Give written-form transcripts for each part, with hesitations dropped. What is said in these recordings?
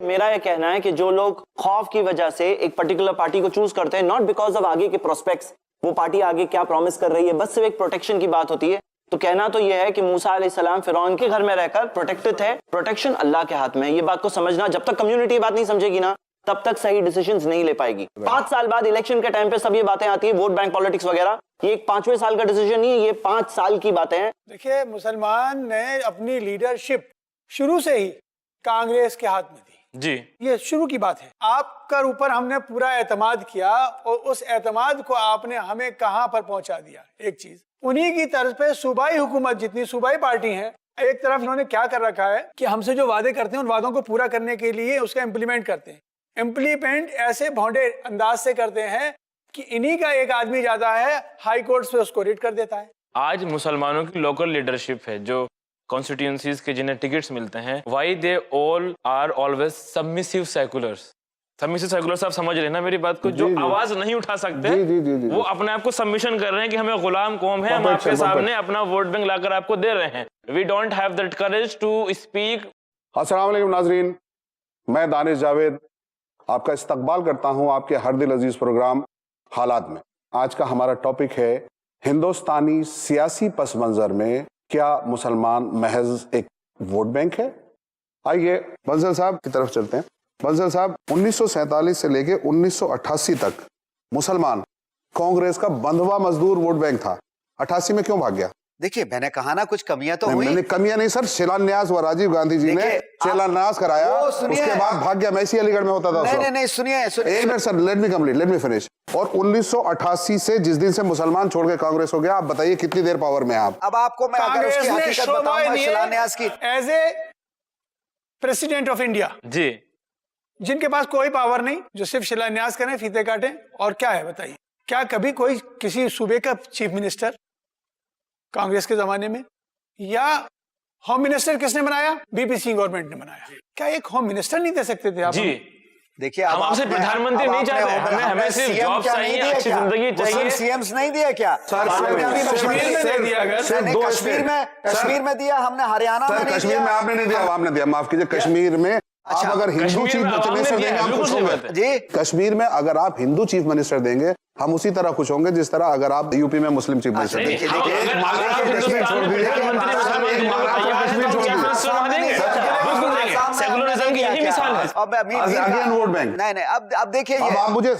मेरा यह कहना है कि जो लोग खौफ की वजह से एक पर्टिकुलर पार्टी को चूज करते हैं, नॉट बिकॉज ऑफ आगे के प्रोस्पेक्ट्स, वो पार्टी आगे क्या प्रॉमिस कर रही है, बस सिर्फ एक प्रोटेक्शन की बात होती है। तो कहना तो यह है कि मूसा अलैहिस्सलाम फिरौन के घर में रहकर प्रोटेक्टेड थे, प्रोटेक्शन अल्लाह के हाथ में है। ये बात को समझना, जब तक कम्युनिटी बात नहीं समझेगी ना, तब तक सही डिसीजंस नहीं ले पाएगी। 5 साल बाद इलेक्शन के टाइम पे सब ये बातें आती है, वोट बैंक पॉलिटिक्स वगैरह, ये एक 5वें साल का डिसीजन नहीं है, ये 5 साल की बातें हैं। देखिए, मुसलमान ने अपनी लीडरशिप शुरू से ही कांग्रेस के हाथ में दी जी, ये शुरू की बात है। आपका ऊपर हमने पूरा एतमाद किया और उस एतमाद को आपने हमें कहां पर पहुंचा दिया। एक चीज, उन्हीं की तरफ पे सूबाई हुकूमत, जितनी सूबाई पार्टी हैं, एक तरफ इन्होंने क्या कर रखा है कि हमसे जो वादे करते हैं उन वादों को पूरा करने के लिए उसका इम्प्लीमेंट करते हैं। इम्प्लीमेंट ऐसे भौंडे अंदाज से करते हैं कि इन्हीं का एक आदमी जाता है हाई कोर्ट पे, उसको रिट कर देता है। आज मुसलमानों की लोकल लीडरशिप है जो कॉन्स्टिट्यूंसीज के जिन्हें टिकट्स मिलते हैं, why they all are always submissive seculars. Submissive seculars आप समझ रहे हैं ना मेरी बात को, जो आवाज नहीं उठा सकते वो अपने आप को सबमिशन कर रहे हैं कि हमें गुलाम कौम है, हम आपके सामने अपना वोट बैंक लाकर आपको दे रहे हैं। We don't have that courage to speak. अस्सलाम वालेकुम नाजरीन, मैं दानिश जावेद आपका इस्तकबाल करता हूं आपके हर दिल अजीज प्रोग्राम हालात में। आज का हमारा टॉपिक है हिंदुस्तानी सियासी पस मंजर में क्या मुसलमान महज एक वोट बैंक है। आइए बंसल साहब की तरफ चलते हैं। बंसल साहब, 1947 से लेके 1988 तक मुसलमान कांग्रेस का बंधवा मजदूर वोट बैंक था। 88 में क्यों भाग गया? देखिए, मैंने कहा ना कुछ कमियां तो हुई। मैंने कमियां नहीं सर, शिलान्यास हुआ राजीव गांधी जी ने शिलान्यास कराया, उसके बाद भाग गया। मैं इसी अलीगढ़ में होता था। नहीं, सुनिए एक minute sir, let me finish. और 1988 से जिस दिन से मुसलमान छोड़ के कांग्रेस हो गया, आप बताइए कितनी देर पावर में आप? अब आपको मैं अगर उसकी हकीकत बताऊंगा शिलान्यास की, as a president of India ji, जिनके पास कोई पावर नहीं, जो सिर्फ शिलान्यास करें, फीते काटें, और क्या है बताइए? क्या कभी कोई किसी सूबे का चीफ मिनिस्टर कांग्रेस के जमाने में, या होम मिनिस्टर किसने बनाया? बीपी सिंह गवर्नमेंट ने बनाया। क्या एक होम मिनिस्टर नहीं दे सकते थे आप? जी, देखिए, हम आपसे प्रधानमंत्री नहीं चाहते, हमें सिर्फ जॉब चाहिए, अच्छी जिंदगी चाहिए। सीएम्स नहीं दिया क्या? कश्मीर में दिया हमने, हरियाणा में नहीं कश्मीर में आपने नहीं दिया, आपने दिया, माफ कीजिए। कश्मीर में आप अगर हिंदू चीफ मिनिस्टर देंगे हम खुश होंगे जी। कश्मीर में अगर आप हिंदू चीफ मिनिस्टर देंगे हम उसी तरह खुश होंगे जिस तरह अगर आप यूपी में मुस्लिम चीफ मिनिस्टर देंगे। वोट बैंक नहीं, अब देखिए, अब आप मुझे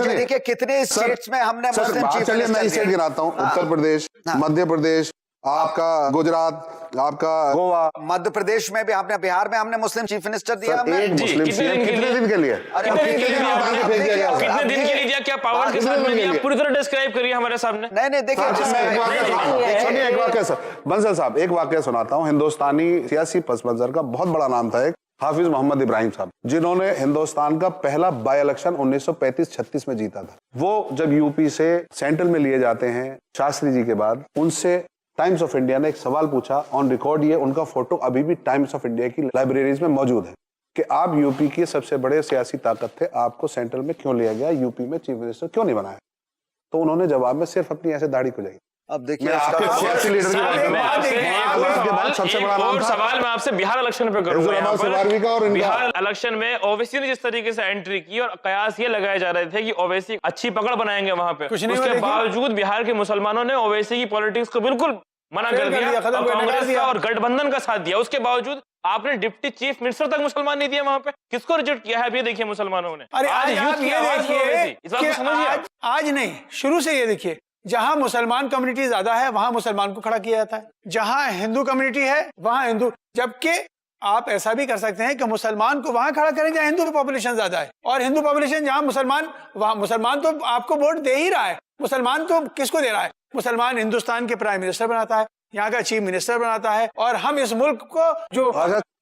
देखिए कितने स्टेट्स में हमने मुस्लिम चीफ चलिए मैं स्टेट गिनाता हूँ। उत्तर प्रदेश, मध्य प्रदेश, आपका गुजरात, आपका गोवा, मध्य प्रदेश में भी हमने, बिहार में हमने मुस्लिम चीफ मिनिस्टर दिया। एक मुस्लिम कितने दिन के लिए? कितने दिन के लिए? क्या पावर के साथ में पूरी तरह डिस्क्राइब करिए हमारे सामने। नहीं, देखिए एक वाकया सर, बंसल साहब एक वाकया सुनाता हूँ। हिंदुस्तानी सियासी पस मंजर का बहुत बड़ा नाम था एक हाफिज मोहम्मद इब्राहिम साहब, जिन्होंने हिंदुस्तान का पहला बाय इलेक्शन 1935-36 में जीता था। वो जब यूपी से सेंट्रल में लिए जाते हैं शास्त्री जी के बाद, उनसे टाइम्स ऑफ इंडिया ने एक सवाल पूछा, ऑन रिकॉर्ड ये उनका फोटो अभी भी टाइम्स ऑफ इंडिया की लाइब्रेरीज में मौजूद है, कि आप यूपी के सबसे बड़े सियासी ताकत थे, आपको सेंट्रल में क्यों लिया गया, यूपी में चीफ मिनिस्टर क्यों नहीं बनाया? तो उन्होंने जवाब में सिर्फ अपनी ऐसे दाढ़ी खुजाई। अब देखिए, सियासी लीडर सबसे बड़ा नाम था। सवाल मैं आपसे बिहार इलेक्शन पे करूंगा। बिहार इलेक्शन में ओवैसी ने जिस तरीके से एंट्री की और कयास ये लगाए जा रहे थे कि ओवैसी अच्छी पकड़ बनाएंगे वहां पे, उसके बावजूद बिहार के मुसलमानों ने ओवैसी की पॉलिटिक्स को बिल्कुल मना कर दिया और कांग्रेस का और गठबंधन का साथ दिया। उसके बावजूद आपने डिप्टी चीफ मिनिस्टर तक मुसलमान नहीं दिया वहां पे। किसको रिजेक्ट किया है ये देखिए मुसलमानों ने। अरे आज नहीं, शुरू से ये देखिए, जहां मुसलमान कम्युनिटी ज्यादा है वहां मुसलमान को खड़ा किया जाता है, जहां हिंदू कम्युनिटी है वहां हिंदू। जबकि आप ऐसा भी कर सकते हैं कि मुसलमान को वहां खड़ा करें जहां हिंदू की पॉपुलेशन ज्यादा है, और हिंदू पॉपुलेशन जहां मुसलमान, वहां मुसलमान तो आपको वोट दे ही रहा है। मुसलमान तो किसको दे रहा है? मुसलमान हिंदुस्तान के प्राइम मिनिस्टर बनाता है, यहाँ का चीफ मिनिस्टर बनाता है, और हम इस मुल्क को जो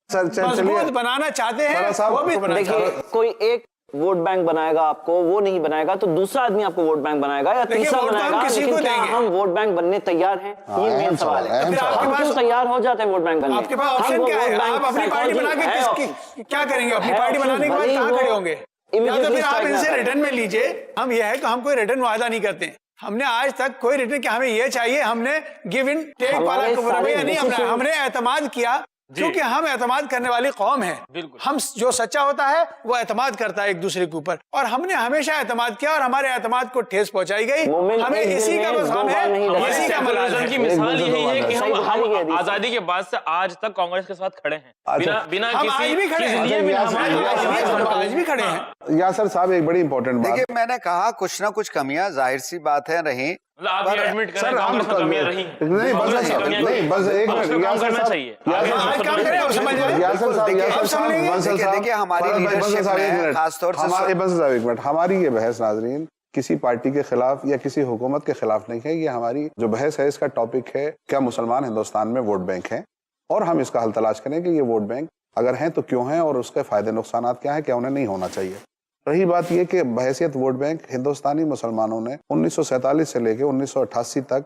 मजबूत बनाना चाहते हैं, वो भी बनाना चाहते हैं। देखिए, कोई एक वोट बैंक बनाएगा आपको, वो नहीं बनाएगा तो दूसरा आदमी आपको वोट बैंक बनाएगा या तीसरा बनाएगा, लेकिन क्या हम वोट बैंक बनने तैयार हैं? ये मेन सवाल है। हम क्यों तैयार हो जाते हैं वोट बैंक बनने? आपके पास ऑप्शन क्या है? आप अपनी पार्टी बना के क्या करेंगे? अपनी पार्टी बनाने के बाद कहाँ खड़े होंगे? या तो फिर आप इनसे रिटर्न में लीजिए। हम यह है कि हम कोई रिटर्न वादा नहीं करते। हमने आज तक कोई रिटर्न क्या हमें ये चाहिए, हमने गिव इन टेक वाला रवैया नहीं, हमने एतमाद किया क्योंकि हम एतमाद करने वाली कौम है। हम जो सच्चा होता है वो एतमाद करता है एक दूसरे के ऊपर, और हमने हमेशा एतमाद किया और हमारे एतमाद को ठेस पहुंचाई गई। हमें इसी का बस हम है, इसी का मलाल है। की मिसाल यही है कि हम आजादी के बाद से आज तक कांग्रेस के साथ खड़े हैं, बिना हम आज भी खड़े हैं, आज भी खड़े हैं। यासर साहब, एक बड़ी इंपॉर्टेंट बात, देखिए मैंने कहा कुछ ना कुछ कमियां जाहिर सी बात है रही। आप ये एडमिट करें कांग्रेस में कमियां रही नहीं, बस एक मिनट काम करना चाहिए। देखिए हमारी लीडरशिप में खासतौर से एक मिनट, हमारी ये बहस नाजरीन किसी पार्टी के खिलाफ या किसी हुकूमत के खिलाफ नहीं है। ये हमारी जो बहस है इसका टॉपिक है क्या मुसलमान हिंदुस्तान में वोट बैंक हैं, और हम इसका हल तलाश करें कि ये वोट बैंक अगर हैं तो क्यों हैं और उसके फायदे नुकसान क्या है, क्या उन्हें नहीं होना चाहिए। रही बात यह कि बहैसियत वोट बैंक, हिंदुस्तानी मुसलमानों ने 1947 से लेकर 1988 तक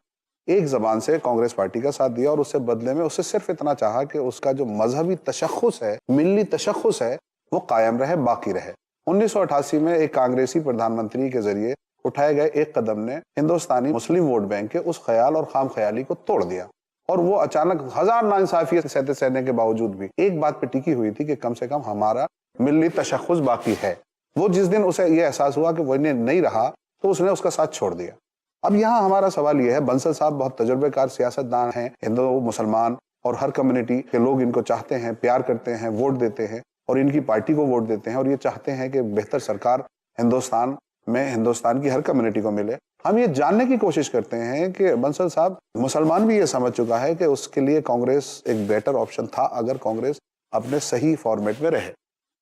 एक जबान से कांग्रेस पार्टी का साथ दिया और उससे बदले में उससे सिर्फ इतना चाहा कि उसका जो मजहबी तशख्खुस है, मिल्ली तशख्खुस है, वो कायम रहे, बाकी रहे। 1988 में एक कांग्रेसी प्रधानमंत्री के जरिए उठाए गए एक कदम ने हिंदुस्तानी मुस्लिम वोट बैंक के उस ख्याल और खाम ख्याली को तोड़ दिया, और वो अचानक हजार नाइंसाफियत सहने के बावजूद भी एक बात पे टिकी हुई थी कि कम से कम हमारा मिल्ली तशख्खुस बाकी है। वो जिस दिन उसे ये एहसास हुआ कि वो नहीं रहा तो उसने उसका साथ छोड़ दिया। अब यहाँ हमारा सवाल ये है, बंसल साहब बहुत तजुर्बेकार सियासतदान हैं, हिंदू मुसलमान और हर कम्युनिटी के लोग इनको चाहते हैं, प्यार करते हैं, वोट देते हैं और इनकी पार्टी को वोट देते हैं, और ये चाहते हैं कि बेहतर सरकार हिंदुस्तान में हिंदुस्तान की हर कम्युनिटी को मिले। हम ये जानने की कोशिश करते हैं कि बंसल साहब, मुसलमान भी ये समझ चुका है कि उसके लिए कांग्रेस एक बेटर ऑप्शन था अगर कांग्रेस अपने सही फॉर्मेट में रहे,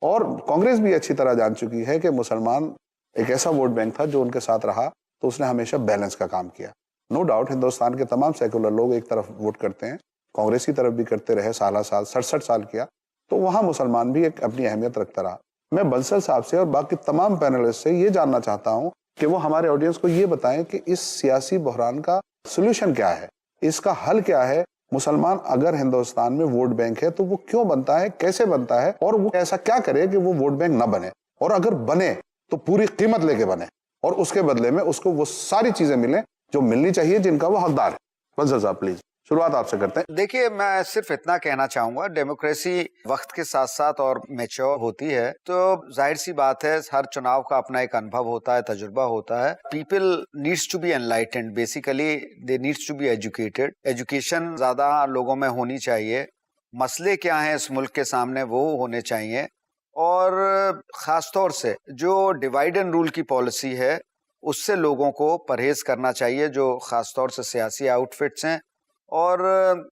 और कांग्रेस भी अच्छी तरह जान चुकी है कि मुसलमान एक ऐसा वोट बैंक था जो उनके साथ रहा तो उसने हमेशा बैलेंस का काम किया। नो डाउट हिंदुस्तान के तमाम सेकुलर लोग एक तरफ वोट करते हैं, कांग्रेस की तरफ भी करते रहे, साल 67 साल किया, तो वहां मुसलमान भी एक अपनी अहमियत रखता रहा। मैं बंसल साहब से और बाकी तमाम पैनलिस्ट से ये जानना चाहता हूं कि वो हमारे ऑडियंस को ये बताएं कि इस सियासी बहरान का सोल्यूशन क्या है, इसका हल क्या है। मुसलमान अगर हिंदुस्तान में वोट बैंक है तो वो क्यों बनता है, कैसे बनता है, और वो ऐसा क्या करे कि वो वोट बैंक ना बने, और अगर बने तो पूरी कीमत लेके बने और उसके बदले में उसको वो सारी चीजें मिले जो मिलनी चाहिए, जिनका वो हकदार है। बंसल साहब प्लीज शुरुआत आपसे करते हैं। देखिए मैं सिर्फ इतना कहना चाहूंगा, डेमोक्रेसी वक्त के साथ साथ और मैच्योर होती है, तो जाहिर सी बात है हर चुनाव का अपना एक अनुभव होता है, तजुर्बा होता है। People needs to be enlightened, basically they needs to be educated. Education ज्यादा लोगों में होनी चाहिए, मसले क्या हैं इस मुल्क के सामने वो होने चाहिए, और खासतौर से जो डिवाइड एंड रूल की पॉलिसी है उससे लोगों को परहेज करना चाहिए, जो खासतौर से सियासी आउटफिट्स हैं। और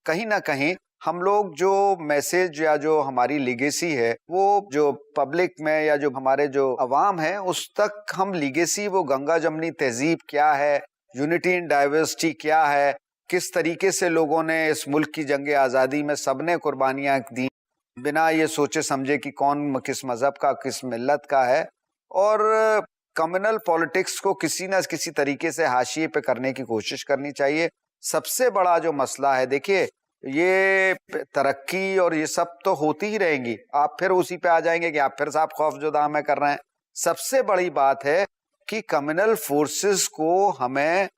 कहीं ना कहीं हम लोग जो मैसेज या जो हमारी लीगेसी है वो जो पब्लिक में या जो हमारे जो अवाम है उस तक हम लीगेसी, वो गंगा जमनी तहजीब क्या है, यूनिटी इन डाइवर्सिटी क्या है, किस तरीके से लोगों ने इस मुल्क की जंग आज़ादी में सबने कुर्बानियां दी बिना ये सोचे समझे कि कौन किस मजहब का किस मिल्लत का है, और कम्युनल पॉलिटिक्स को किसी न किसी तरीके से हाशिए पे करने की कोशिश करनी चाहिए। सबसे बड़ा जो मसला है, देखिए ये तरक्की और ये सब तो होती ही रहेंगी, आप फिर उसी पे आ जाएंगे कि आप फिर साहब खौफजदा में कर रहे हैं। सबसे बड़ी बात है कि कम्युनल फोर्सेस को हमें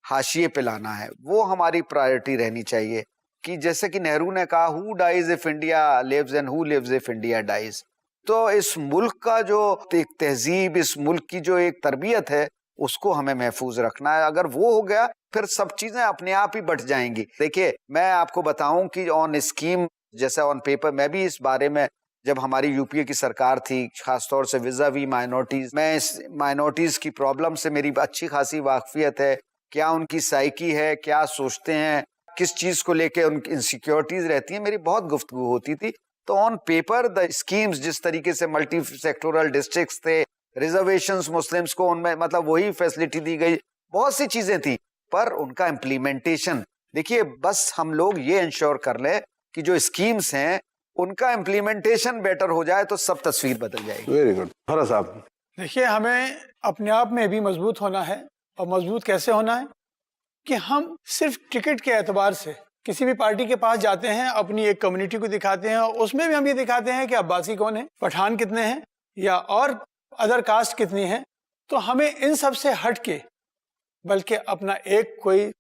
हाशिए पे लाना है, वो हमारी प्रायोरिटी रहनी चाहिए। कि जैसे कि नेहरू ने कहा, who dies if India lives and who lives if India dies. तो इस मुल्क का जो एक तहजीब, इस मुल्क की जो एक तरबियत है उसको हमें महफूज रखना है। अगर वो हो गया फिर सब चीजें अपने आप ही बढ़ जाएंगी। देखिए मैं आपको बताऊं कि ऑन स्कीम, जैसे ऑन पेपर, मैं भी इस बारे में जब हमारी यूपीए की सरकार थी, खासतौर से विज़ावी माइनॉरिटीज, मैं इस माइनॉरिटीज की प्रॉब्लम से मेरी अच्छी खासी वाकफियत है, क्या उनकी साइकी है, क्या सोचते हैं, किस चीज को लेके उनकी इनसिक्योरिटीज रहती है, मेरी बहुत गुफ्तगू होती थी। तो ऑन पेपर द स्कीम्स, जिस तरीके से मल्टी सेक्टोरल डिस्ट्रिक्ट्स थे, रिजर्वेशंस मुस्लिम्स को उनमें मतलब वही फैसिलिटी दी गई, बहुत सी चीजें थी, पर उनका इम्प्लीमेंटेशन, देखिए बस हम लोग ये इंश्योर कर ले कि जो स्कीम्स हैं उनका इम्प्लीमेंटेशन बेटर हो जाए तो सब तस्वीर बदल जाएगी। Very good. फरहाद साहब, देखिए, हमें अपने आप में भी मजबूत होना है। और मजबूत कैसे होना है कि हम सिर्फ टिकट के एतबार से किसी भी पार्टी के पास जाते हैं, अपनी एक कम्युनिटी को दिखाते हैं और उसमें भी हम ये दिखाते हैं कि अब्बासी कौन है, पठान कितने हैं या और अदर कास्ट कितनी है। तो हमें इन सब से हट के बल्कि अपना एक कोई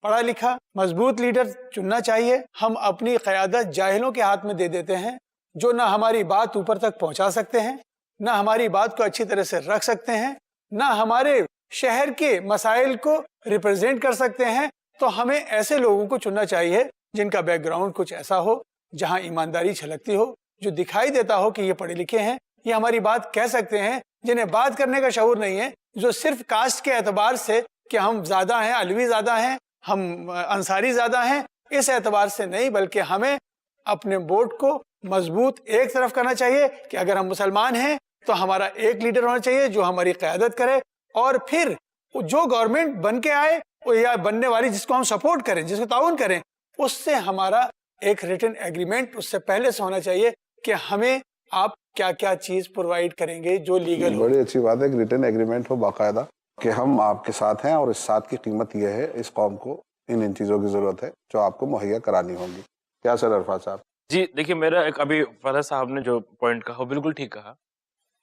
पढ़ा लिखा मजबूत लीडर चुनना चाहिए। हम अपनी क़यादत जाहिलों के हाथ में दे देते हैं जो ना हमारी बात ऊपर तक पहुंचा सकते हैं, ना हमारी बात को अच्छी तरह से रख सकते हैं, ना हमारे शहर के मसाइल को रिप्रेजेंट कर सकते हैं। तो हमें ऐसे लोगों को चुनना चाहिए जिनका बैकग्राउंड कुछ ऐसा हो, जहां ईमानदारी छलकती हो, जो दिखाई देता हो कि ये पढ़े लिखे हैं, ये हमारी बात कह सकते हैं, जिन्हें बात करने का शऊर नहीं है, जो सिर्फ कास्ट के एतबार से कि हम ज्यादा हैं, अलवी ज्यादा हैं, हम अंसारी ज्यादा हैं, इस एतबार से नहीं, बल्कि हमें अपने वोट को मजबूत एक तरफ करना चाहिए कि अगर हम मुसलमान हैं तो हमारा एक लीडर होना चाहिए जो हमारी क़यादत करे, और फिर जो गवर्नमेंट बन के आए या बनने वाली जिसको हम सपोर्ट करें, जिसको ताउन करें, उससे हमारा एक रिटन एग्रीमेंट उससे पहले से होना चाहिए कि हमें आप क्या क्या चीज प्रोवाइड करेंगे जो लीगल हो। बड़ी अच्छी बात है कि रिटन एग्रीमेंट हो बाकायदा कि हम आपके साथ हैं और इस साथ की कीमत यह है, इस कौम को इन चीजों की जरूरत है जो आपको मुहैया करानी होंगी। क्या सर अरफात साहब? जी देखिए, मेरा एक अभी फरहाद साहब ने जो पॉइंट कहा वो बिल्कुल ठीक कहा।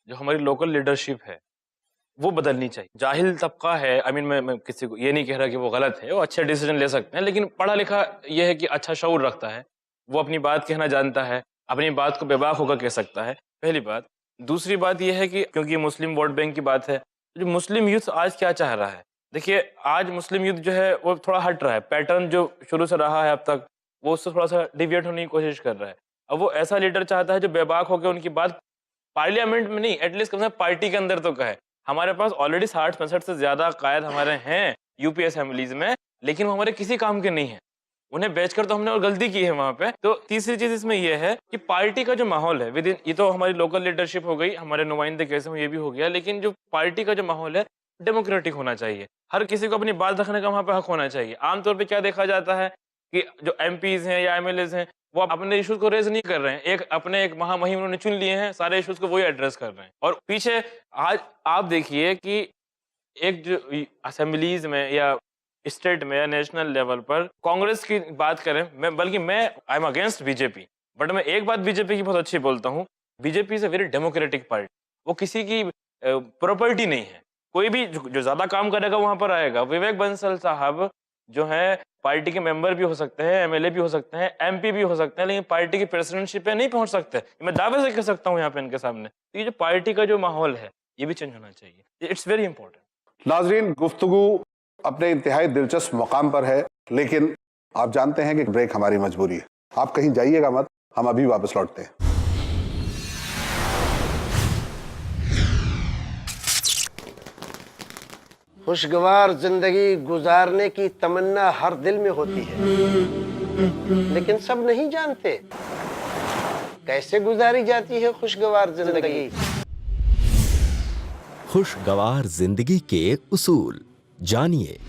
जो हमारी लोकल लीडरशिप है वो बदलनी चाहिए। जाहिल तबका है, आई मीन मैं किसी को ये नहीं कह रहा कि वो गलत है, वो अच्छे डिसीजन ले सकते हैं, लेकिन पढ़ा लिखा ये है कि अच्छा शऊर रखता है, वो अपनी बात कहना जानता है, अपनी बात को बेबाक होकर कह सकता है, पहली बात। दूसरी बात यह है कि क्योंकि मुस्लिम वोट बैंक की बात है, जो मुस्लिम यूथ आज क्या चाह रहा है, देखिए आज मुस्लिम यूथ जो है वो थोड़ा हट रहा है, पैटर्न जो शुरू से रहा है अब तक वो उससे थोड़ा सा डिविएट होने की कोशिश कर रहा है। अब वो ऐसा लीडर चाहता है जो बेबाक होकर उनकी बात पार्लियामेंट में नहीं, एटलीस्ट कम से कम पार्टी के अंदर तो कहे। हमारे पास ऑलरेडी 60-65 से ज्यादा कायद हमारे हैं यूपी असेंबलीज में, लेकिन वो हमारे किसी काम के नहीं है, उन्हें बेचकर तो हमने और गलती की है वहां पे। तो तीसरी चीज इसमें यह है कि पार्टी का जो माहौल है विद इन, ये तो हमारी लोकल लीडरशिप हो गई, हमारे नुमाइंदे कैसे हो ये भी हो गया, लेकिन जो पार्टी का जो माहौल है डेमोक्रेटिक होना चाहिए। हर किसी को अपनी बात रखने का वहां पे हक होना चाहिए। आमतौर पर क्या देखा जाता है कि जो एमपीज हैं या एमएलएज हैं वो अपने इश्यूज को रेज नहीं कर रहे हैं, एक महामहिम उन्होंने चुन लिए हैं, सारे इश्यूज को वही एड्रेस कर रहे हैं। और पीछे आज आप देखिए कि एक जो असेंबलीज में या स्टेट में या नेशनल लेवल पर कांग्रेस की बात करें, मैं I am against BJP, but मैं एक बात बीजेपी की बहुत अच्छी बोलता हूँ, BJP is a very democratic party. वो किसी की प्रॉपर्टी नहीं है, कोई भी जो ज्यादा काम करेगा वहां पर आएगा। विवेक बंसल साहब जो है पार्टी के मेंबर भी हो सकते हैं, एमएलए भी हो सकते हैं, एमपी भी हो सकते हैं, लेकिन पार्टी की प्रेसिडेंटशिप पे नहीं पहुंच सकते। मैं दावे से कह सकता हूं यहाँ पे इनके सामने। तो ये जो पार्टी का जो माहौल है ये भी चेंज होना चाहिए, इट्स वेरी इंपॉर्टेंट। नाजरीन, गुफ्तगू अपने इंतहाई दिलचस्प मकाम पर है, लेकिन आप जानते हैं कि ब्रेक हमारी मजबूरी है। आप कहीं जाइएगा मत, हम अभी वापस लौटते हैं। खुशगवार जिंदगी गुजारने की तमन्ना हर दिल में होती है, लेकिन सब नहीं जानते कैसे गुजारी जाती है खुशगवार जिंदगी। खुशगवार जिंदगी के उसूल जानिए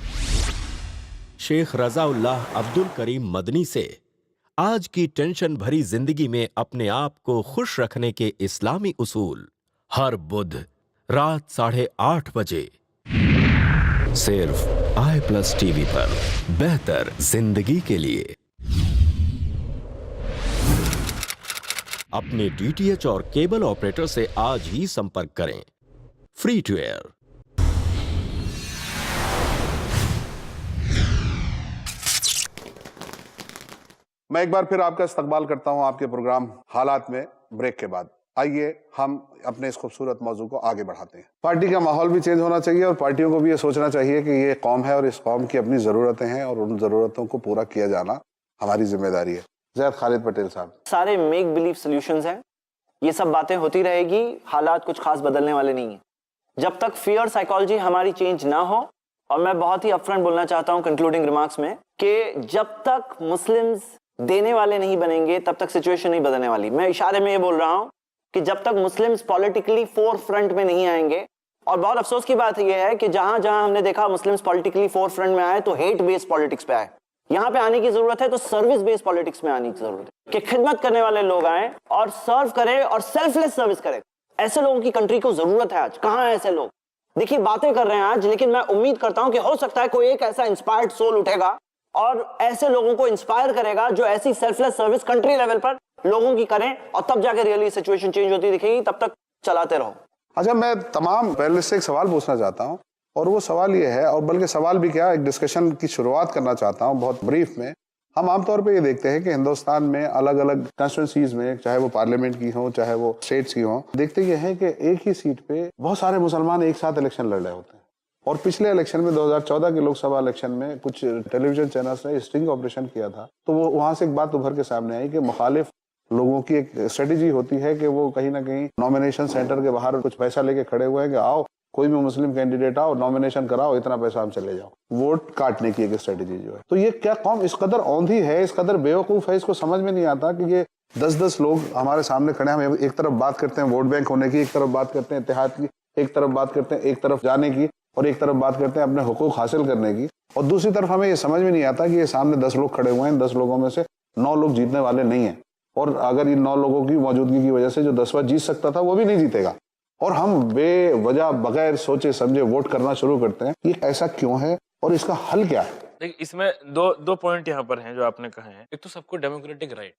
शेख रज़ाउल्लाह अब्दुल करीम मदनी से। आज की टेंशन भरी जिंदगी में अपने आप को खुश रखने के इस्लामी उसूल, हर बुध रात 8:30 बजे सिर्फ i+ टीवी पर, बेहतर जिंदगी के लिए। अपने डीटीएच और केबल ऑपरेटर से आज ही संपर्क करें। Free to air. मैं एक बार फिर आपका इस्तकबाल करता हूं आपके प्रोग्राम हालात में ब्रेक के बाद। आइए हम अपने इस खूबसूरत मौजू को आगे बढ़ाते हैं। पार्टी का माहौल भी चेंज होना चाहिए और पार्टियों को भी ये सोचना चाहिए कि ये कौम है और इस कौम की अपनी ज़रूरतें हैं और उन ज़रूरतों को पूरा किया जाना हमारी जिम्मेदारी है। ज़ैद खालिद पटेल साहब, सारे मेक बिलीव सॉल्यूशंस हैं, ये सब बातें होती रहेगी, हालात कुछ खास बदलने वाले नहीं है जब तक फियर साइकोलॉजी हमारी चेंज ना हो। और मैं बहुत ही अपफ्रंट बोलना चाहता हूँ कंक्लूडिंग रिमार्क्स में कि जब तक मुस्लिम्स देने वाले नहीं बनेंगे तब तक सिचुएशन नहीं बदलने वाली। मैं इशारे में ये बोल रहा हूँ कि जब तक मुस्लिम्स पॉलिटिकली फोर फ्रंट में नहीं आएंगे, और बहुत अफसोस की बात यह है कि जहां जहां हमने देखा मुस्लिम्स पॉलिटिकली फोर फ्रंट में आए तो हेट बेस्ड पॉलिटिक्स पे आए। यहाँ पे आने की जरूरत है तो सर्विस बेस्ड पॉलिटिक्स में आने की जरूरत है कि खिदमत करने वाले लोग आए और सर्व करें और सेल्फलेस सर्विस करें। ऐसे लोगों की कंट्री को जरूरत है आज। कहाँ है ऐसे लोग? देखिए बातें कर रहे हैं आज, लेकिन मैं उम्मीद करता हूं कि हो सकता है कोई एक ऐसा इंस्पायर्ड सोल उठेगा और ऐसे लोगों को इंस्पायर करेगा जो ऐसी सेल्फलेस सर्विस कंट्री लेवल पर लोगों की करें, और तब जाके रियली सिचुएशन चेंज होती दिखेगी। तब तक चलाते रहो। अच्छा, मैं तमाम पहले से एक सवाल पूछना चाहता हूं, और वो सवाल ये है, और बल्कि सवाल भी क्या, एक डिस्कशन की शुरुआत करना चाहता हूं बहुत ब्रीफ में। हम आमतौर पे ये देखते हैं कि हिंदुस्तान में अलग अलग कंस्टिट्यूंसीज में, चाहे वो पार्लियामेंट की हो चाहे वो स्टेट्स की हो, देखते ये हैं कि एक ही सीट पे बहुत सारे मुसलमान एक साथ इलेक्शन लड़ रहे होते हैं। और पिछले इलेक्शन में 2014 के लोकसभा इलेक्शन में कुछ टेलीविजन चैनल्स ने स्टिंग ऑपरेशन किया था, तो वो वहां से एक बात उभर के सामने आई कि मुखालिफ लोगों की एक स्ट्रेटेजी होती है कि वो कहीं ना कहीं नॉमिनेशन सेंटर के बाहर कुछ पैसा लेके खड़े हुए हैं कि आओ कोई भी मुस्लिम कैंडिडेट आओ, नॉमिनेशन कराओ, इतना पैसा हम चले जाओ, वोट काटने की एक स्ट्रेटेजी जो है। तो ये क्या कौम इस कदर औंधी है, इस कदर बेवकूफ है, इसको समझ में नहीं आता कि ये 10-10 लोग हमारे सामने खड़े हैं। हम एक तरफ बात करते हैं वोट बैंक होने की, एक तरफ बात करते हैं इत्तेहाद की, एक तरफ बात करते हैं एक तरफ जाने की, और एक तरफ बात करते हैं अपने हुकूक हासिल करने की, और दूसरी तरफ हमें ये समझ में नहीं आता कि ये सामने 10 लोग खड़े हुए हैं, 10 लोगों में से 9 लोग जीतने वाले नहीं है, और अगर इन 9 लोगों की मौजूदगी की वजह से जो 10वां जीत सकता था वो भी नहीं जीतेगा, और हम बेवजह बगैर सोचे समझे वोट करना शुरू करते हैं। ये ऐसा क्यों है और इसका हल क्या है? देखिए, इसमें दो पॉइंट यहाँ पर हैं जो आपने कहे हैं। एक तो सबको democratic right,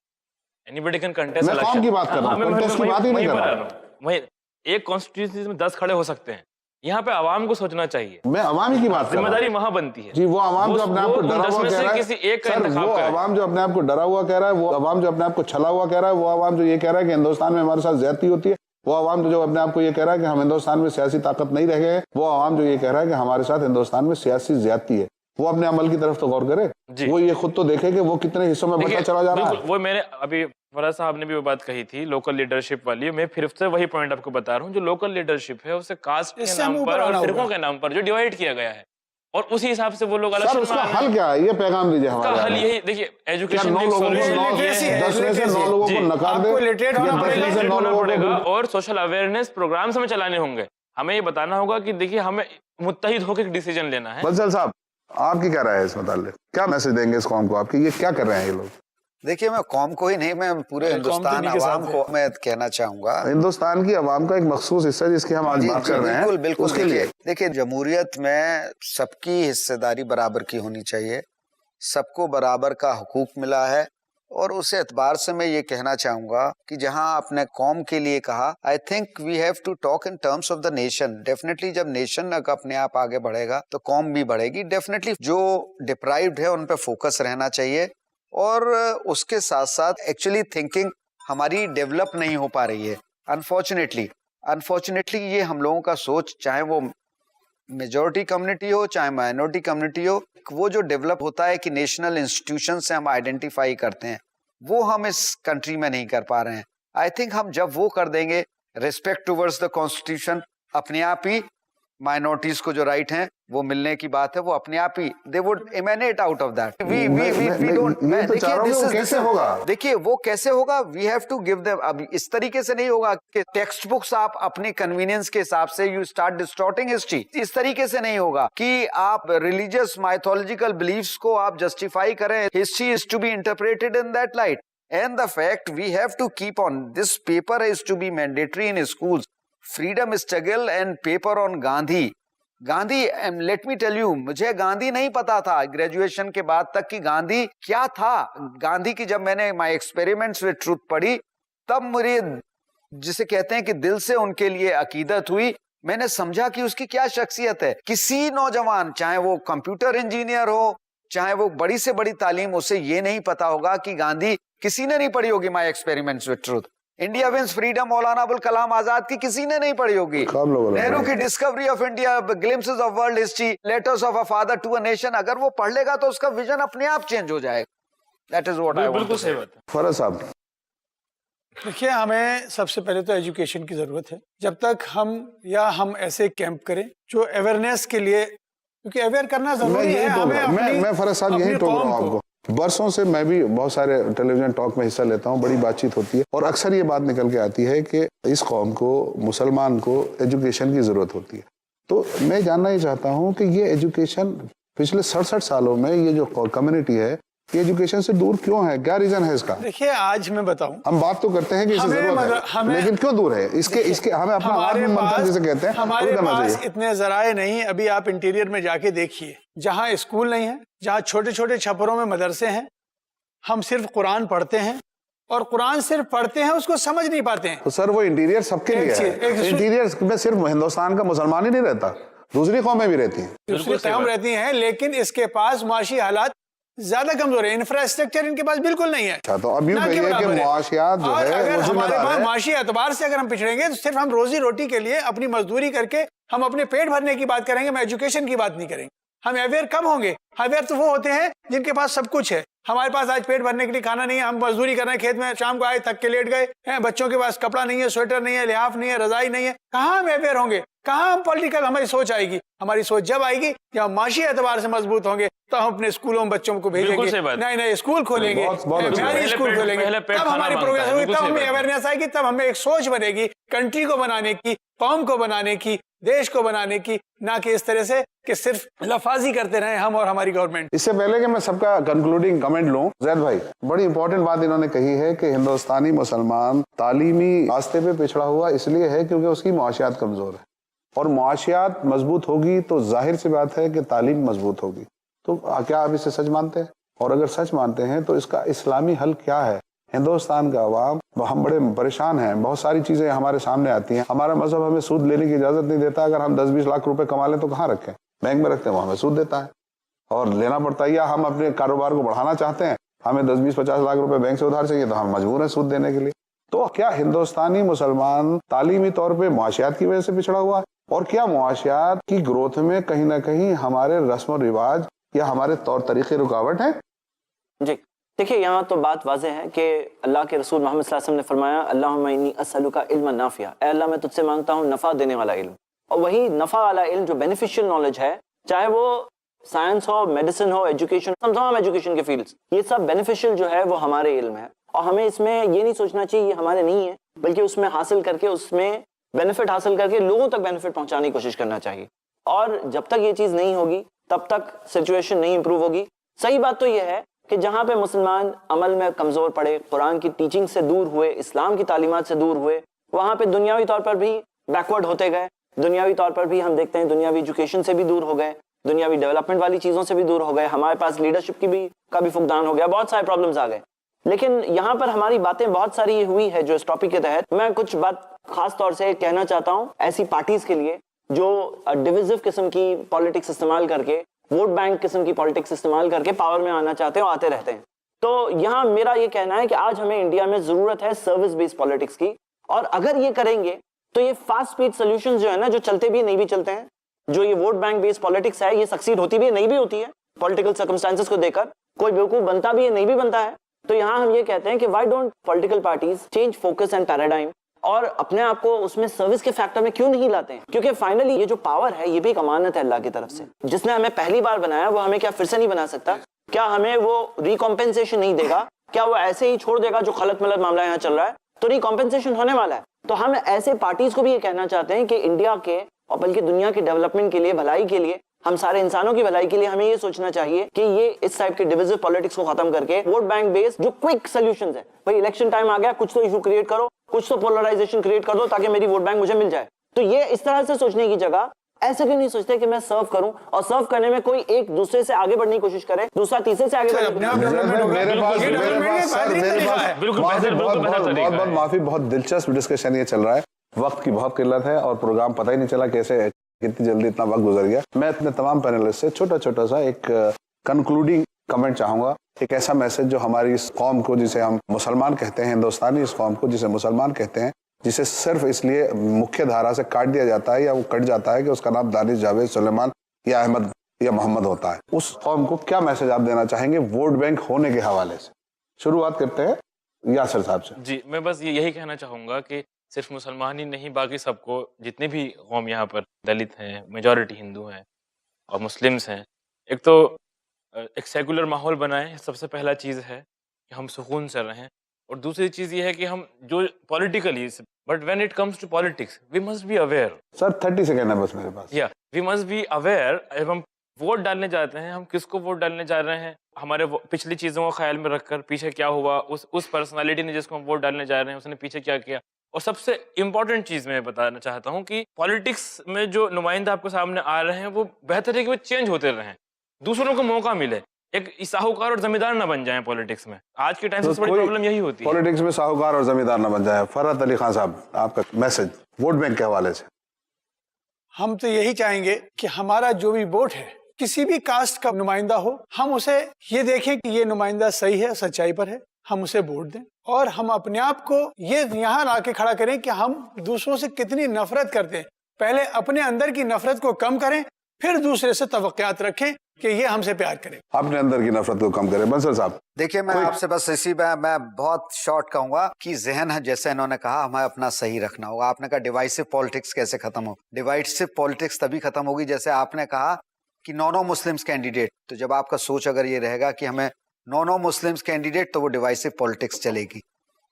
anybody can contest election. मैं कौन की बात कर रहा हूं, कंटेस्ट की बात ही नहीं कर रहा हूं। वही एक कॉन्स्टिट्यूंसी में 10 खड़े हो सकते हैं। यहाँ पे आवाम को सोचना चाहिए। मैं आवाम की बात कर रहा हूं। जिम्मेदारी वहां बनती है जी, वो आवाम जो अपने आप को डरा हुआ कह रहा है, किसी एक का सर, इंतखाब वो करें। आवाम जो अपने आप को डरा हुआ कह रहा है, वो आवाम जो अपने आप को छला हुआ कह रहा है, वो आवाम जो ये कह रहा है कि हिंदुस्तान में हमारे साथ ज्यादती होती है, वो आवाम जो अपने आप को ये कह रहा है कि हम हिंदुस्तान में सियासी ताकत नहीं रह गए, वो आवाम जो ये कह रहा है कि हमारे साथ हिंदुस्तान में सियासी ज्यादती है, वो अपने अमल की तरफ तो गौर करे। वो ये खुद तो देखे कि वो कितने हिस्सों में बढ़ता चला जा रहा है। वो मैंने अभी फराज साहब ने भी वो बात कही थी लोकल लीडरशिप वाली। मैं फिर से वही पॉइंट आपको बता रहा हूँ, जो लोकल लीडरशिप है उसे कास्ट के नाम पर और फिरकों के नाम पर जो डिवाइड किया गया है, और उसी हिसाब से वो लोग अलग। सर, उसका हल क्या है? ये पैगाम दीजिए हमारा। हल यही देखिए, एजुकेशन 10 में से 9 लोगों को नकार दे, और सोशल अवेयरनेस प्रोग्राम्स हमें चलाने होंगे। हमें ये बताना होगा कि देखिए हमें मुत्तहिद होकर एक डिसीजन लेना है। बंसल साहब, आपकी क्या राय है इस मुताल्लिक? क्या मैसेज देंगे इस कौम को आपकी? ये क्या कर रहे हैं ये लोग? देखिए, मैं कौम को ही नहीं, मैं पूरे हिंदुस्तान आवाम को मैं कहना चाहूंगा, हिंदुस्तान की आवाम का एक मखसूस हिस्सा जिसकी हम आज बात कर रहे हैं, बिल्कुल उसके लिए देखिए, जमहूरियत में सबकी हिस्सेदारी बराबर की होनी चाहिए, सबको बराबर का हुकूक मिला है, और उस एतबार से मैं ये कहना चाहूंगा कि जहां आपने कौम के लिए कहा, I think we have to talk in terms of the nation. Definitely जब नेशन अपने आप आगे बढ़ेगा तो कौम भी बढ़ेगी। डेफिनेटली जो डिप्राइव्ड है उन पे फोकस रहना चाहिए, और उसके साथ साथ एक्चुअली थिंकिंग हमारी डेवलप नहीं हो पा रही है। अनफॉर्चुनेटली ये हम लोगों का सोच, चाहे वो मेजॉरिटी कम्युनिटी हो चाहे माइनॉरिटी कम्युनिटी हो, वो जो डेवलप होता है कि नेशनल इंस्टीट्यूशन से हम आइडेंटिफाई करते हैं, वो हम इस कंट्री में नहीं कर पा रहे हैं। आई थिंक हम जब वो कर देंगे, रिस्पेक्ट टुवर्ड्स द कॉन्स्टिट्यूशन, अपने आप ही माइनॉरिटीज को जो राइट हैं वो मिलने की बात है, वो अपने आप ही they would emanate out of that. We don't, कैसे होगा? देखिए वो कैसे होगा, we have to give them. अब इस तरीके से नहीं होगा कि टेक्स्ट बुक्स आप अपने कन्वीनियंस के हिसाब से यू स्टार्ट डिस्टॉर्टिंग हिस्ट्री। इस तरीके से नहीं होगा कि आप रिलीजियस माइथोलॉजिकल बिलीफ्स को आप जस्टिफाई करें। History is to be interpreted in that light, and the fact we have to keep on, this paper is to be mandatory in schools, freedom struggle and paper on Gandhi, let me tell you, मुझे गांधी नहीं पता था graduation के बाद तक कि गांधी क्या था। गांधी की जब मैंने माय एक्सपेरिमेंट्स विद ट्रूथ पढ़ी, तब मुझे जिसे कहते हैं कि दिल से उनके लिए अकीदत हुई। मैंने समझा कि उसकी क्या शख्सियत है। किसी नौजवान, चाहे वो कंप्यूटर इंजीनियर हो, चाहे वो बड़ी से बड़ी तालीम, उसे ये नहीं पता होगा कि गांधी, किसी ने नहीं पढ़ी होगी my experiments with truth. India wins freedom, Maulana Abul Kalam Azad की किसी ने नहीं पढ़ी होगी। नेहरू की discovery of India, glimpses of world history, letters of a father to a nation, अगर वो पढ़ लेगा तो उसका विजन अपने आप चेंज हो जाएगा। That is what I want to say. Faraz साहब, देखिए, हमें सबसे पहले तो एजुकेशन की जरूरत है। जब तक हम ऐसे कैंप करें जो अवेयरनेस के लिए, क्योंकि अवेयर करना जरूरी है। मैं फराज साहब यही टोक रहा हूँ आपको। बरसों से मैं भी बहुत सारे टेलीविजन टॉक में हिस्सा लेता हूँ, बड़ी बातचीत होती है, और अक्सर ये बात निकल के आती है कि इस कौम को, मुसलमान को एजुकेशन की जरूरत होती है। तो मैं जानना ही चाहता हूँ कि ये एजुकेशन पिछले 67 सालों में ये जो कम्युनिटी है ये एजुकेशन से दूर क्यों है? क्या रीजन है इसका? देखिए, आज मैं बताऊं, हम बात तो करते हैं कि इसकी जरूरत है, लेकिन क्यों दूर है? इसके हमें अपना आत्ममंथन जिसे कहते हैं हमारे पास इतने जराए नहीं। अभी आप इंटीरियर में जाके देखिए, जहाँ स्कूल नहीं है, जहाँ छोटे छोटे छपरों में मदरसे हैं, हम सिर्फ कुरान पढ़ते हैं और कुरान सिर्फ पढ़ते हैं, उसको समझ नहीं पाते हैं। तो सर वो इंटीरियर सबके लिए है। इंटीरियर में सिर्फ हिंदुस्तान का मुसलमान ही नहीं रहता, दूसरी कौमें भी रहती हैं, दूसरी कौम रहती हैं, लेकिन इसके पास माशी हालात ज्यादा कमजोर है, इंफ्रास्ट्रक्चर इनके पास बिल्कुल नहीं है। अच्छा, तो अब यूं कहिए कि मुआशियात जो है अगर वो हमारे जिम्मेदार पास है। माशी एतबार से अगर हम पिछड़ेंगे तो सिर्फ हम रोजी रोटी के लिए अपनी मजदूरी करके हम अपने पेट भरने की बात करेंगे, हम एजुकेशन की बात नहीं करेंगे। हम अवेयर कब होंगे? अवेयर तो वो होते हैं जिनके पास सब कुछ है। हमारे पास आज पेट भरने के लिए खाना नहीं है, हम मजदूरी कर रहे हैं खेत में, शाम को आए थक के लेट गए हैं, बच्चों के पास कपड़ा नहीं है, स्वेटर नहीं है, लिहाफ नहीं है, रजाई नहीं है। कहाँ हम अवेयर होंगे? कहाँ हम पॉलिटिकल हमारी सोच आएगी? हमारी सोच जब आएगी जब हम माशी एतबार से मजबूत होंगे, तो हम अपने स्कूलों में बच्चों को भेजेंगे, नए नए स्कूल खोलेंगे, स्कूल खोलेंगे, तब हमारी प्रोग्रेस होगी, तब हमें अवेयरनेस आएगी, तब हमें एक सोच बनेगी कंट्री को बनाने की, कौम को बनाने की, देश को बनाने की, ना कि इस तरह से कि सिर्फ लफाजी करते रहे हम और हमारी गवर्नमेंट। इससे पहले कि मैं सबका कंक्लूडिंग कमेंट लूं, जैद भाई बड़ी इंपॉर्टेंट बात इन्होंने कही है कि हिंदुस्तानी मुसलमान तालीमी रास्ते पे पिछड़ा हुआ इसलिए है क्योंकि उसकी मुआशियात कमजोर है, और मुआशियात मजबूत होगी तो जाहिर सी बात है कि तालीम मजबूत होगी। तो क्या आप इसे सच मानते हैं? और अगर सच मानते हैं तो इसका इस्लामी हल क्या है? हिंदुस्तान का अवाम, हम बड़े परेशान हैं, बहुत सारी चीजें हमारे सामने आती हैं। हमारा मजहब हमें सूद लेने की इजाजत नहीं देता। अगर हम 10-20 लाख रुपए कमा लें तो कहाँ रखें? बैंक में रखते हैं, वो हमें सूद देता है और लेना पड़ता है। या हम अपने कारोबार को बढ़ाना चाहते हैं, हमें 10-20-50 लाख रुपए बैंक से उधार चाहिए, तो हम मजबूर हैं सूद देने के लिए। तो क्या हिंदुस्तानी मुसलमान तालीमी तौर पर मुआशियात की वजह से पिछड़ा हुआ है? और क्या मुआशियात की ग्रोथ में कहीं ना कहीं हमारे रस्म और रिवाज या हमारे तौर तरीके रुकावट है? जी देखिए, यहाँ तो बात वाज़ेह है कि अल्लाह के रसूल मोहम्मद सल्लल्लाहु अलैहि वसल्लम ने फरमाया, अल्लाहुम्मा इन्नी अस्अलुका इल्मन नाफिया, ऐ अल्लाह मैं तुझसे मांगता हूँ नफ़ा देने वाला इल्म। और वही नफ़ा वाला इल्म जो बेनिफिशियल नॉलेज है, चाहे वो साइंस हो, मेडिसिन हो, एजुकेशन, तमाम एजुकेशन के फील्ड्स, ये सब बेनिफिशियल जो है वो हमारे इल्म है। और हमें इसमें ये नहीं सोचना चाहिए ये हमारे नहीं है, बल्कि उसमें हासिल करके, उसमें बेनिफिट हासिल करके लोगों तक बेनिफिट पहुंचाने की कोशिश करना चाहिए। और जब तक ये चीज़ नहीं होगी तब तक सिचुएशन नहीं इंप्रूव होगी। सही बात तो ये है कि जहाँ पे मुसलमान अमल में कमज़ोर पड़े, कुरान की टीचिंग से दूर हुए, इस्लाम की तालीमात से दूर हुए, वहाँ पे दुनियावी तौर पर भी बैकवर्ड होते गए। दुनियावी तौर पर भी हम देखते हैं दुनियावी एजुकेशन से भी दूर हो गए, दुनियावी डेवलपमेंट वाली चीज़ों से भी दूर हो गए, हमारे पास लीडरशिप का भी फुकदान हो गया, बहुत सारे प्रॉब्लम्स आ गए। लेकिन यहाँ पर हमारी बातें बहुत सारी हुई है जो इस टॉपिक के तहत मैं कुछ बात खास तौर से कहना चाहता हूँ ऐसी पार्टीज के लिए जो डिविजिव किस्म की पॉलिटिक्स इस्तेमाल करके, वोट बैंक किस्म की पॉलिटिक्स इस्तेमाल करके पावर में आना चाहते हैं और आते रहते हैं। तो यहाँ मेरा ये कहना है कि आज हमें इंडिया में जरूरत है सर्विस बेस्ड पॉलिटिक्स की, और अगर ये करेंगे तो ये फास्ट स्पीड सोल्यूशन जो है ना, जो चलते भी नहीं भी चलते हैं, जो ये वोट बैंक बेस्ड पॉलिटिक्स है, ये सक्सीड होती भी है नहीं भी होती है, पॉलिटिकल सर्कमस्टांसेस को देखकर कोई बेवकूफ बनता भी है नहीं भी बनता है। तो यहाँ हम ये कहते हैं कि why don't political parties change focus and paradigm, और अपने आप को उसमें सर्विस के फैक्टर में क्यों नहीं लाते हैं? क्योंकि फाइनली ये जो पावर है ये भी एक अमानत है अल्लाह की तरफ से। जिसने हमें पहली बार बनाया वो हमें क्या फिर से नहीं बना सकता? क्या हमें वो रिकॉम्पेंसेशन नहीं देगा? क्या वो ऐसे ही छोड़ देगा जो खलत मलत मामला यहाँ चल रहा है? तो रिकॉम्पेंसेशन होने वाला है। तो हम ऐसे पार्टीज को भी ये कहना चाहते हैं कि इंडिया के और बल्कि दुनिया के डेवलपमेंट के लिए, भलाई के लिए, हम सारे इंसानों की भलाई के लिए हमें ये सोचना चाहिए कि ये इस टाइप के डिविजिव पॉलिटिक्स को खत्म करके वोट बैंक बेस्ड जो क्विक सॉल्यूशंस है, भाई इलेक्शन टाइम आ गया, कुछ तो इशू क्रिएट करो, कुछ तो पोलराइजेशन क्रिएट कर दो ताकि मेरी वोट बैंक मुझे मिल जाए। तो ये इस तरह से सोचने की जगह ऐसे क्यों नहीं सोचते कि मैं सर्व करूं, और सर्व करने में कोई एक दूसरे से आगे बढ़ने की कोशिश करे, दूसरा तीसरे से आगे बढ़ने की बहुत माफी, बहुत दिलचस्प डिस्कशन ये चल रहा है। वक्त की बहुत किल्लत है और प्रोग्राम पता ही नहीं चला कैसे कितनी जल्दी इतना वक्त गुजर गया। मैं अपने तमाम पैनलिस्ट से छोटा सा एक कंक्लूडिंग कमेंट चाहूंगा, एक ऐसा मैसेज जो हमारी इस कौम को, जिसे हम मुसलमान कहते हैं, हिंदुस्तानी इस कौम को जिसे मुसलमान कहते हैं, जिसे सिर्फ इसलिए मुख्य धारा से काट दिया जाता है या वो कट जाता है कि उसका नाम दानिश, जावेद, सुलेमान या अहमद या मोहम्मद होता है, उस कौम को क्या मैसेज आप देना चाहेंगे वोट बैंक होने के हवाले से? शुरुआत करते हैं यासिर साहब से। जी, मैं बस यही कहना चाहूंगा कि सिर्फ मुसलमान ही नहीं, बाकी सबको, जितने भी कौम यहाँ पर, दलित हैं, मेजॉरिटी हिंदू हैं और मुस्लिम्स हैं, एक तो एक सेकुलर माहौल बनाएं, सबसे पहला चीज़ है कि हम सुकून से रहें। और दूसरी चीज़ ये है कि हम जो politically, but when it comes to politics we must be aware. Sir 30 second है बस मेरे पास। वी मस्ट बी अवेयर एवं वोट डालने जाते हैं, हम किसको वोट डालने जा रहे हैं, हमारे पिछली चीजों को ख्याल में रखकर पीछे क्या हुआ, उस पर्सनालिटी ने जिसको हम वोट डालने जा रहे हैं उसने पीछे क्या किया। और सबसे इम्पोर्टेंट चीज मैं बताना चाहता हूँ कि पॉलिटिक्स में जो नुमाइंदा आपके सामने आ रहे हैं वो बेहतर है कि वो चेंज होते रहें, दूसरों को मौका मिले, एक साहूकार और जमींदार ना बन जाए पॉलिटिक्स में। आज के टाइम से बड़ी प्रॉब्लम यही होती है, पॉलिटिक्स में साहूकार और जमींदार ना बन जाए। फरहत अली खान साहब, आपका मैसेज वोट बैंक के हवाले से। हम तो यही चाहेंगे कि हमारा जो भी वोट है, किसी भी कास्ट का नुमाइंदा हो, हम उसे ये देखें कि ये नुमाइंदा सही है, सच्चाई पर है, हम उसे वोट दें। और हम अपने आप को ये यहाँ लाके खड़ा करें कि हम दूसरों से कितनी नफरत करते हैं। पहले अपने अंदर की नफरत को कम करें, फिर दूसरे से तवक्कुआत रखें कि ये हमसे प्यार करे। अपने अंदर की नफरत को कम करें। बंसल साहब, देखिए, मैं आपसे बस इसी मैं बहुत शॉर्ट कहूंगा कि जहन है, जैसे इन्होंने कहा, हमें अपना सही रखना होगा। आपने कहा डिवाइसिव पॉलिटिक्स कैसे खत्म हो, डिवाइसिव पॉलिटिक्स तभी खत्म होगी जैसे आपने कहा कि नॉन मुस्लिम्स कैंडिडेट। तो जब आपका सोच अगर ये रहेगा कि हमें नॉन मुस्लिम्स कैंडिडेट, तो वो डिवाइसिव पॉलिटिक्स चलेगी।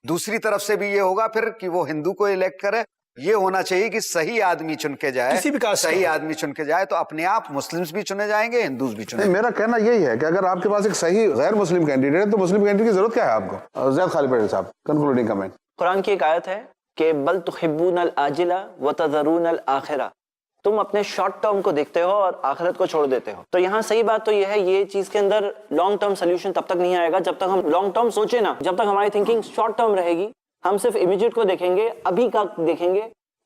दूसरी तरफ से भी ये होगा फिर कि वो हिंदू को इलेक्ट करे। ये होना चाहिए कि सही आदमी चुन के जाए, किसी भी कास्ट सही आदमी चुन के जाए, तो अपने आप मुस्लिम्स भी चुने जाएंगे, हिंदूज भी चुने। मेरा कहना यही है कि अगर आपके पास एक सही गैर मुस्लिम कैंडिडेट है तो मुस्लिम कैंडिडेट की जरूरत क्या है आपको? ज़ैद खालिद पटेल साहब, कंक्लूडिंग कमेंट। कुरान की एक आयत है कि बल तुहिब्बूनल आजिला व तज़रूनल आखिरा, तुम अपने शॉर्ट टर्म को देखते हो और आखिरत को छोड़ देते हो। तो यहाँ सही बात तो यह है, ये चीज के अंदर लॉन्ग टर्म सोल्यूशन तब तक नहीं आएगा जब तक हम लॉन्ग टर्म सोचे ना, जब तक हमारी थिंकिंग शॉर्ट टर्म रहेगी, हम सिर्फ इमीडिएट को देखेंगे, अभी का देखेंगे,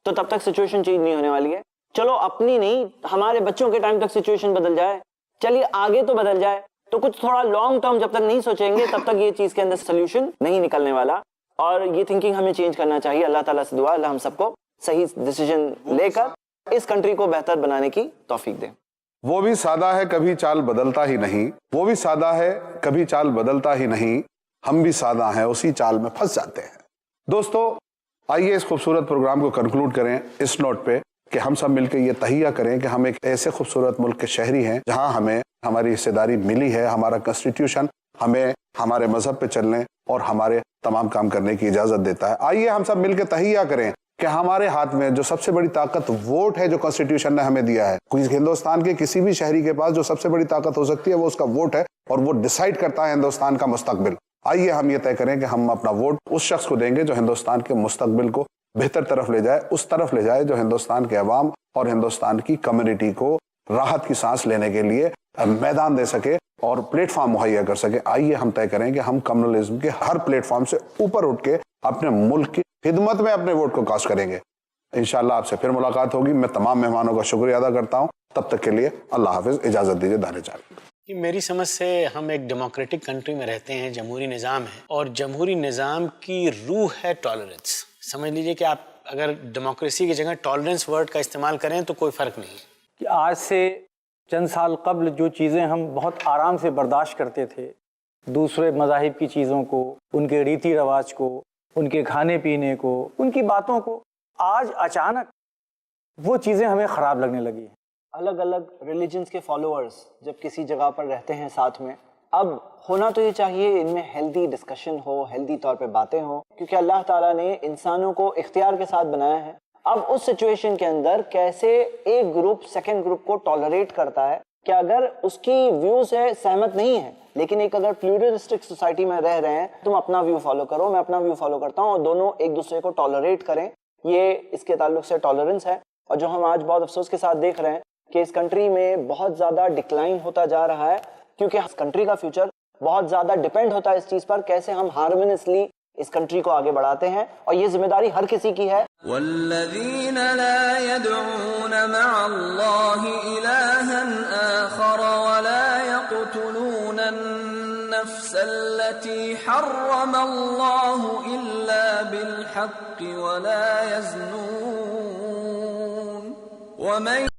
तो तब तक सिचुएशन चेंज नहीं होने वाली है। चलो अपनी नहीं, हमारे बच्चों के टाइम तक सिचुएशन बदल जाए, चलिए आगे तो बदल जाए, तो कुछ थोड़ा लॉन्ग टर्म जब तक नहीं सोचेंगे तब तक ये चीज के अंदर सोल्यूशन नहीं निकलने वाला। और ये थिंकिंग हमें चेंज करना चाहिए। अल्लाह ताला से दुआ, अल्लाह हम सबको सही डिसीजन लेकर इस कंट्री को बेहतर बनाने की तौफीक दे। वो भी सादा है कभी चाल बदलता ही नहीं, वो भी सादा है कभी चाल बदलता ही नहीं, हम भी सादा हैं उसी चाल में फंस जाते हैं। दोस्तों, आइए इस खूबसूरत प्रोग्राम को कंक्लूड करें इस नोट पे कि हम सब मिलकर ये तहिया करें कि हम एक ऐसे खूबसूरत मुल्क के शहरी हैं जहां हमें हमारी हिस्सेदारी मिली है। हमारा कॉन्स्टिट्यूशन हमें हमारे मजहब पे चलने और हमारे तमाम काम करने की इजाजत देता है। आइए हम सब मिलकर तहिया करें कि हमारे हाथ में जो सबसे बड़ी ताकत वोट है, जो कॉन्स्टिट्यूशन ने हमें दिया है। हिंदुस्तान के किसी भी शहरी के पास जो सबसे बड़ी ताकत हो सकती है वो उसका वोट है, और वो डिसाइड करता है हिंदुस्तान का मुस्तकबिल। आइए हम ये तय करें कि हम अपना वोट उस शख्स को देंगे जो हिंदुस्तान के मुस्तकबिल को बेहतर तरफ ले जाए, उस तरफ ले जाए जो हिंदुस्तान के अवाम और हिंदुस्तान की कम्युनिटी को राहत की सांस लेने के लिए मैदान दे सके और प्लेटफॉर्म मुहैया कर सके। आइए हम तय करें कि हम कम्युनलिज्म के हर प्लेटफॉर्म से ऊपर उठ के अपने मुल्क की खिदमत में अपने वोट को कास्ट करेंगे। इंशाल्लाह आपसे फिर मुलाकात होगी। मैं तमाम मेहमानों का शुक्रिया अदा करता हूँ। तब तक के लिए अल्लाह हाफिज, इजाजत दीजिए। दाने चाल मेरी समझ से हम एक डेमोक्रेटिक कंट्री में रहते हैं, जमहूरी निज़ाम है, और जमहूरी निज़ाम की रूह है टॉलरेंस। समझ लीजिए कि आप अगर डेमोक्रेसी की जगह टॉलरेंस वर्ड का इस्तेमाल करें तो कोई फ़र्क नहीं है। कि आज से चंद साल कबल जो चीज़ें हम बहुत आराम से बर्दाश्त करते थे, दूसरे मज़ाहिब की चीज़ों को, उनके रीति रवाज को, उनके खाने पीने को, उनकी बातों को, आज अचानक वो चीज़ें हमें ख़राब लगने लगी। अलग अलग रिलीजन्स के फॉलोअर्स जब किसी जगह पर रहते हैं साथ में, अब होना तो ये चाहिए इनमें हेल्दी डिस्कशन हो, हेल्दी तौर पे बातें हो, क्योंकि अल्लाह ताला ने इंसानों को इख्तियार के साथ बनाया है। अब उस सिचुएशन के अंदर कैसे एक ग्रुप सेकंड ग्रुप को टॉलरेट करता है कि अगर उसकी व्यू से सहमत नहीं है, लेकिन एक अगर प्लूरलिस्टिक सोसाइटी में रह रहे हैं, तुम अपना व्यू फॉलो करो, मैं अपना व्यू फॉलो करता हूँ, और दोनों एक दूसरे को टॉलरेट करें, ये इसके ताल्लुक से टॉलरेंस है। और जो हम आज बहुत अफसोस के साथ देख रहे हैं कि इस कंट्री में बहुत ज़्यादा डिक्लाइन होता जा रहा है, क्योंकि इस कंट्री का फ्यूचर बहुत ज़्यादा डिपेंड होता है इस चीज़ पर कैसे हम हार्मोनियसली इस कंट्री को आगे बढ़ाते हैं, और ये जिम्मेदारी हर किसी की है। वल्लज़ीन ला यदऊन मअल्लाहि इलाहन आखर वला यक़्तुलून अन्नफ्स अल्लती हर्रमल्लाहु इल्ला बिलहक़्क़ि वला यज़नून वमन